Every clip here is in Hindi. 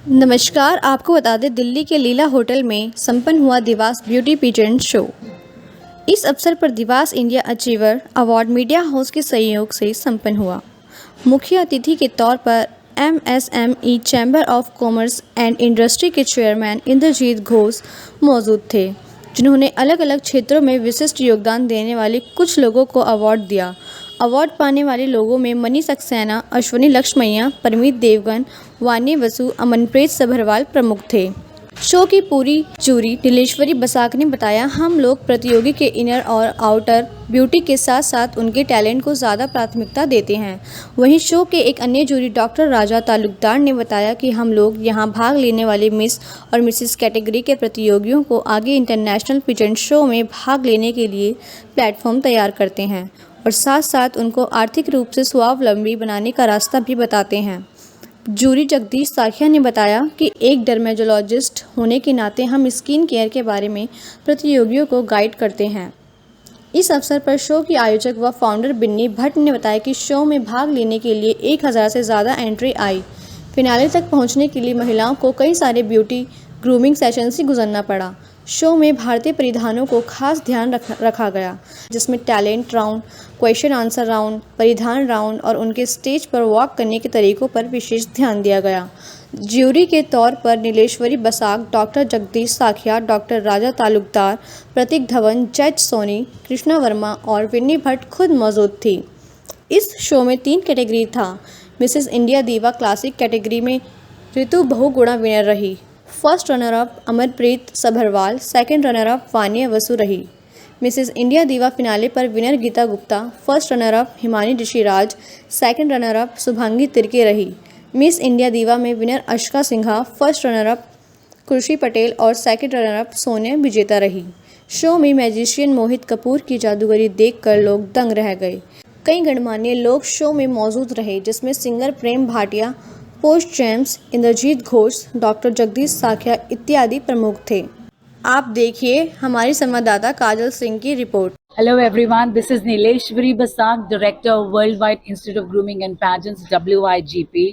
नमस्कार। आपको बता दें, दिल्ली के लीला होटल में संपन्न हुआ दिवास ब्यूटी पेजेंट शो। इस अवसर पर दिवास India achiever award media house के सहयोग से संपन्न हुआ। मुख्य अतिथि के तौर पर MSME chamber of commerce and industry के चेयरमैन इंद्रजीत घोष मौजूद थे, जिन्होंने अलग अलग क्षेत्रों में विशिष्ट योगदान देने वाले कुछ लोगों को अवार्ड दिया। अवार्ड पाने वाले लोगों में मनी सक्सेना, अश्विनी लक्ष्मैया, परमीत देवगन, वानी बसु, अमनप्रीत सभरवाल प्रमुख थे। शो की पूरी जूरी नीलेश्वरी बसाक ने बताया, हम लोग प्रतियोगी के इनर और आउटर ब्यूटी के साथ साथ उनके टैलेंट को ज़्यादा प्राथमिकता देते हैं। वहीं शो के एक अन्य जूरी डॉक्टर राजा तालुकदार ने बताया कि हम लोग यहां भाग लेने वाले मिस और मिसेस कैटेगरी के प्रतियोगियों को आगे इंटरनेशनल पेजेंट शो में भाग लेने के लिए प्लेटफॉर्म तैयार करते हैं और साथ साथ उनको आर्थिक रूप से स्वावलंबी बनाने का रास्ता भी बताते हैं। जूरी जगदीश साखिया ने बताया कि एक डर्मेटोलॉजिस्ट होने के नाते हम स्किन केयर के बारे में प्रतियोगियों को गाइड करते हैं। इस अवसर पर शो की आयोजक व फाउंडर बिन्नी भट्ट ने बताया कि शो में भाग लेने के लिए 1000 से ज़्यादा एंट्री आई। फिनाले तक पहुंचने के लिए महिलाओं को कई सारे ब्यूटी ग्रूमिंग सेशन से गुजरना पड़ा। शो में भारतीय परिधानों को खास ध्यान रखा गया, जिसमें talent round, question answer round, परिधान राउंड और उनके स्टेज पर वॉक करने के तरीकों पर विशेष ध्यान दिया गया। ज्यूरी के तौर पर नीलेश्वरी बसाक, डॉक्टर जगदीश साखिया, डॉक्टर राजा तालुकदार, प्रतीक धवन, जज सोनी, कृष्णा वर्मा और विन्नी भट्ट खुद मौजूद थी। इस शो में 3 कैटेगरी था। Mrs India Diva classic category में ऋतु बहुगुणा विनर रही। First runner up Amarpreet Sabharwal, second runner up Vania Vasu रही। मिसेस इंडिया दीवा फिनाले पर winner Geeta Gupta, first runner up Himani Rishiraj, second runner up Shubhangi Tirkey रही। मिस इंडिया दीवा में winner Ashka Sinha, first runner up Khurshi Patel और सेकंड रनर अप सोनिया विजेता रही। शो में मैजिशियन मोहित कपूर की जादूगरी देखकर लोग दंग रह गए। कई गणमान्य लोग शो में मौजूद रहे, जिसमें singer Prem Bhatia, post James, Indrajit Ghosh, doctor Jagdish Sakhiya इत्यादि प्रमुख थे। आप देखिए हमारी संवाददाता काजल सिंह की report. Hello everyone, this is Nileshwari Basak, Director of Worldwide Institute of Grooming and Pageants WIGP।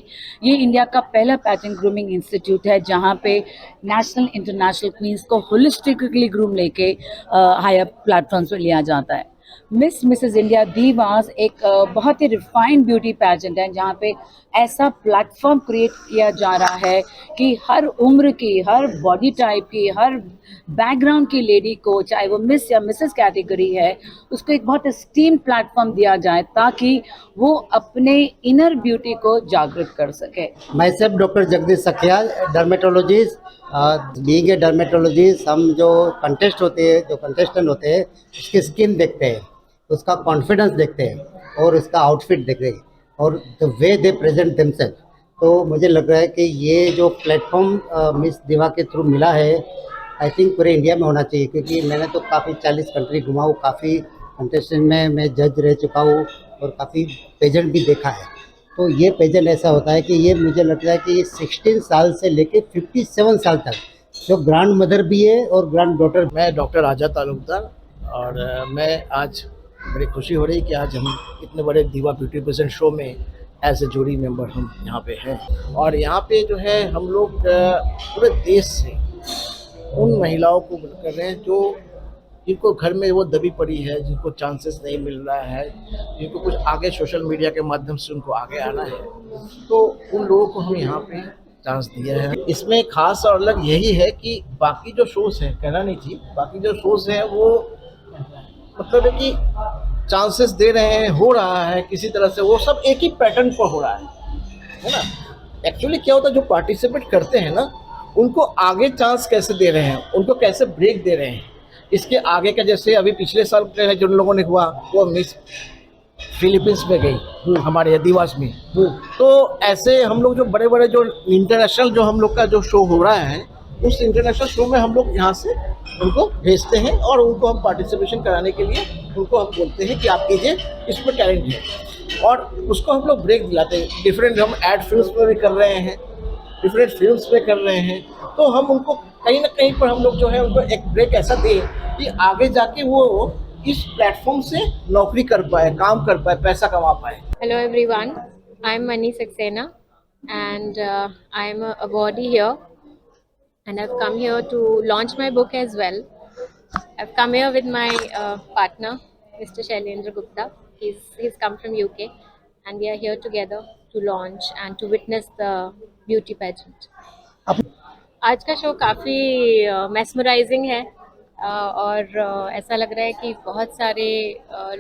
ये इंडिया का पहला पैजेंट ग्रूमिंग इंस्टीट्यूट है जहाँ पे नेशनल इंटरनेशनल क्वींस को होलिस्टिकली ग्रूम लेके हायर प्लेटफॉर्म्स पे लिया जाता है। मिस मिसेस इंडिया दीवास एक बहुत ही रिफाइंड ब्यूटी पैजेंट है जहाँ पे ऐसा प्लेटफॉर्म क्रिएट किया जा रहा है कि हर उम्र की, हर बॉडी टाइप की, हर बैकग्राउंड की लेडी को, चाहे वो मिस या मिसेस कैटेगरी है, उसको एक बहुत स्टीम प्लेटफॉर्म दिया जाए ताकि वो अपने इनर ब्यूटी को जागृत कर सके। मैं सब doctor Jagdish Sakhiya, dermatologist. Being a dermatologist, हम जो कंटेस्ट होते हैं, जो कंटेस्टेंट होते हैं, उसकी स्किन देखते हैं, उसका कॉन्फिडेंस देखते हैं और उसका आउटफिट देखते हैं और the way they present themselves. तो मुझे लग रहा है कि ये जो प्लेटफॉर्म मिस दिवा के थ्रू मिला है, आई थिंक पूरे इंडिया में होना चाहिए, क्योंकि मैंने तो काफ़ी 40 कंट्री घुमा हूँ, काफ़ी कंटेस्टेंट में मैं जज रह चुका हूँ और काफ़ी पेजेंट भी देखा है। तो ये पेजेंट ऐसा होता है कि ये मुझे लगता है कि ये 16 साल से लेके 57 साल तक जो ग्रैंड मदर भी है और ग्रैंड डॉटर। मैं डॉक्टर राजा तालुकदार और मैं आज बड़ी खुशी हो रही कि आज हम इतने बड़े दीवा ब्यूटी पेजेंट शो में एज ए जूरी मेंबर हम यहाँ पे हैं। और यहाँ पे जो है हम लोग पूरे देश से उन महिलाओं को कर रहे हैं जो जिनको घर में वो दबी पड़ी है, जिनको चांसेस नहीं मिल रहा है, जिनको कुछ आगे सोशल मीडिया के माध्यम से उनको आगे आना है, तो उन लोगों को हम यहाँ पे चांस दिया है। इसमें खास और अलग यही है कि बाकी जो शोज़ हैं, कहना नहीं चाहिए, बाकी जो शोज़ हैं वो मतलब है कि चांसेस दे रहे हैं, हो रहा है किसी तरह से, वो सब एक ही पैटर्न पर हो रहा है ना। एक्चुअली क्या होता है, जो पार्टिसिपेट करते हैं ना, उनको आगे चांस कैसे दे रहे हैं, उनको कैसे ब्रेक दे रहे हैं, इसके आगे का। जैसे अभी पिछले साल जिन लोगों ने हुआ वो मिस फिलीपींस में गई हमारे दिवास में। तो ऐसे हम लोग जो बड़े बड़े जो इंटरनेशनल जो हम लोग का जो शो हो रहा है, उस इंटरनेशनल शो में हम लोग यहाँ से उनको भेजते हैं और उनको हम पार्टिसिपेशन कराने के लिए उनको हम बोलते हैं कि आप कीजिए, इसमें टैलेंट है, और उसको हम लोग ब्रेक दिलाते हैं। डिफरेंट हम एड फिल्म्स में भी कर रहे हैं, डिफरेंट फिल्म्स में कर रहे हैं, तो हम उनको कहीं ना कहीं पर हम लोग जो है उनको एक ब्रेक ऐसा दें कि आगे जाके वो इस प्लेटफॉर्म से नौकरी कर पाए, काम कर पाए, पैसा कमा पाए। Hello everyone, I am Mani Saxena, and I'm a awardee here, and I've come here to launch my book as well. I've come here with my partner, Mr. Shailendra Gupta. He's come from UK, and we are here together to launch and to witness the beauty pageant. आज का शो काफ़ी mesmerizing है, और ऐसा लग रहा है कि बहुत सारे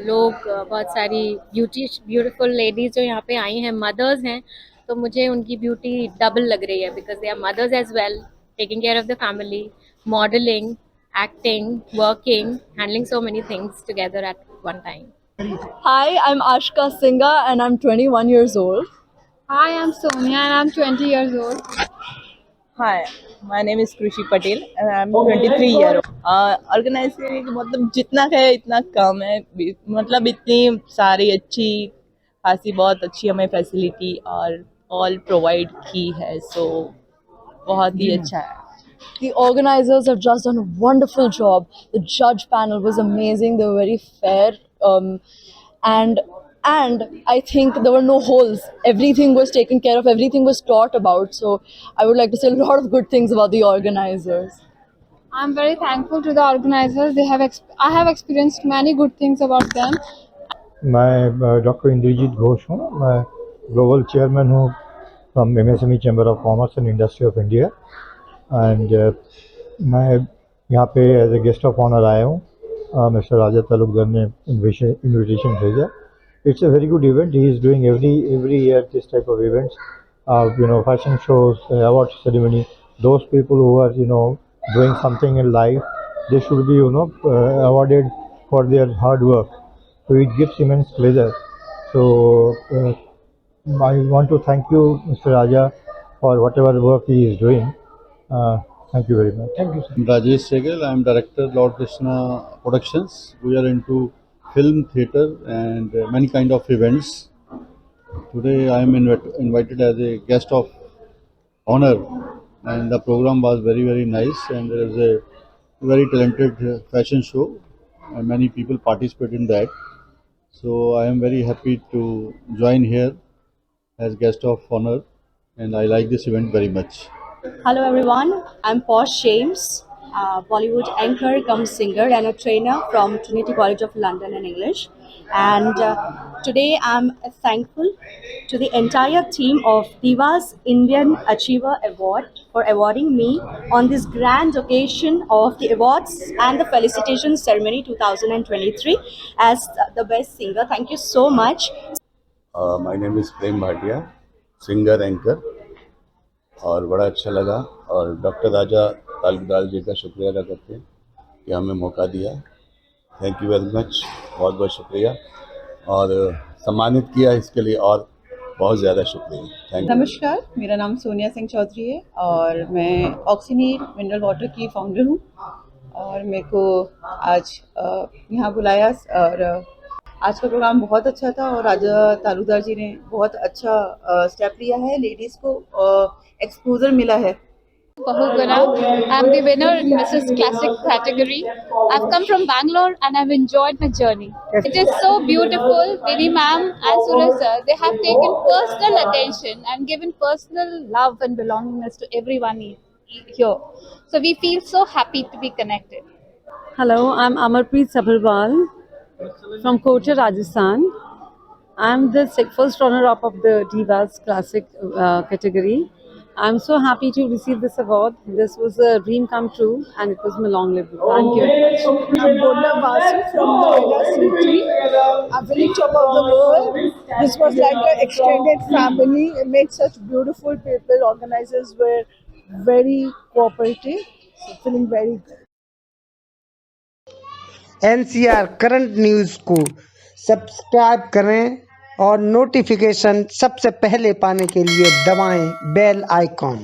लोग, बहुत सारी ब्यूटीफुल लेडीज जो यहाँ पे आई हैं, मदर्स हैं, तो मुझे उनकी ब्यूटी डबल लग रही है, because they are mothers as well, taking care of the family, modelling, acting, working, handling so many things together at one time. Hi, I'm Ashka Singha and I'm 21 years old. Hi, I'm Sonia and I'm 20 years old. Hi, my name is Krushi Patel and I'm 23 year old. Organising मतलब जितना है इतना कम है, मतलब इतनी सारी अच्छी खासी बहुत अच्छी हमें फैसिलिटी और ऑल प्रोवाइड की है, सो बहुत ही अच्छा है. The organizers have just done a wonderful job. The judge panel was amazing. They were very fair, and I think there were no holes. Everything was taken care of. Everything was taught about. So I would like to say a lot of good things about the organizers. I'm very thankful to the organizers. I have experienced many good things about them. मैं डॉक्टर इंद्रजीत घोष हूँ. मैं ग्लोबल चेयरमैन हूँ from MSME chamber of commerce and industry of India, and मैं यहाँ पे as a guest of honour आया हूँ. मिस्टर राजा तालुकदार ने इन्विटेशन भेजा. It's a very good event. He is doing every year this type of events, fashion shows, award ceremony. Those people who are doing something in life, they should be awarded for their hard work. So it gives immense pleasure. So I want to thank you, Mr. Raja, for whatever work he is doing. Thank you very much. Thank you, sir. I'm Rajesh Segal. I'm director Lord Krishna Productions. We are into film, theatre, and many kind of events. Today I am invited as a guest of honor, and the program was very nice. And there is a very talented fashion show, and many people participate in that. So I am very happy to join here as guest of honor, and I like this event very much. Hello everyone, I'm Posh James, Bollywood anchor cum singer and a trainer from Trinity College of London in English. And today I'm thankful to the entire team of Divas Indian Achiever Award for awarding me on this grand occasion of the awards and the felicitation ceremony 2023 as the best singer. Thank you so much. My name is Prem Bhatia, singer anchor. और बड़ा अच्छा लगा, और डॉक्टर राजा तालुकदार जी का शुक्रिया अदा करते हैं कि हमें मौका दिया. थैंक यू वेरी मच, बहुत बहुत शुक्रिया, और सम्मानित किया इसके लिए और बहुत ज़्यादा शुक्रिया. Thank you. नमस्कार, मेरा नाम सोनिया सिंह चौधरी है और मैं ऑक्सीनीड मिनरल वाटर की फाउंडर हूँ. और मेरे को आज यहाँ बुलाया, और आज का प्रोग्राम बहुत अच्छा था, और राजा तालुकदार जी ने बहुत अच्छा स्टेप लिया है. लेडीज़ को एक्सपोजर मिला है. Bahuguna. I'm the winner in Mrs. Classic category. I've come from Bangalore and I've enjoyed my journey. It is so beautiful. Vini ma'am and Suresh sir, they have taken personal attention and given personal love and belongingness to everyone here. So we feel so happy to be connected. Hello, I'm Amarpreet Sabharwal from Kota, Rajasthan. I'm the first runner-up of the Divas Classic category. I'm so happy to receive this award. This was a dream come true, and it was my long lived. Thank you very much. I'm Bonna Basu from Noida City, a very top of the world. This was like an extended family. It made such beautiful people. Organizers were very cooperative. So feeling very good. NCR current news को सब्सक्राइब करें और नोटिफिकेशन सबसे पहले पाने के लिए दबाएं बेल आइकॉन.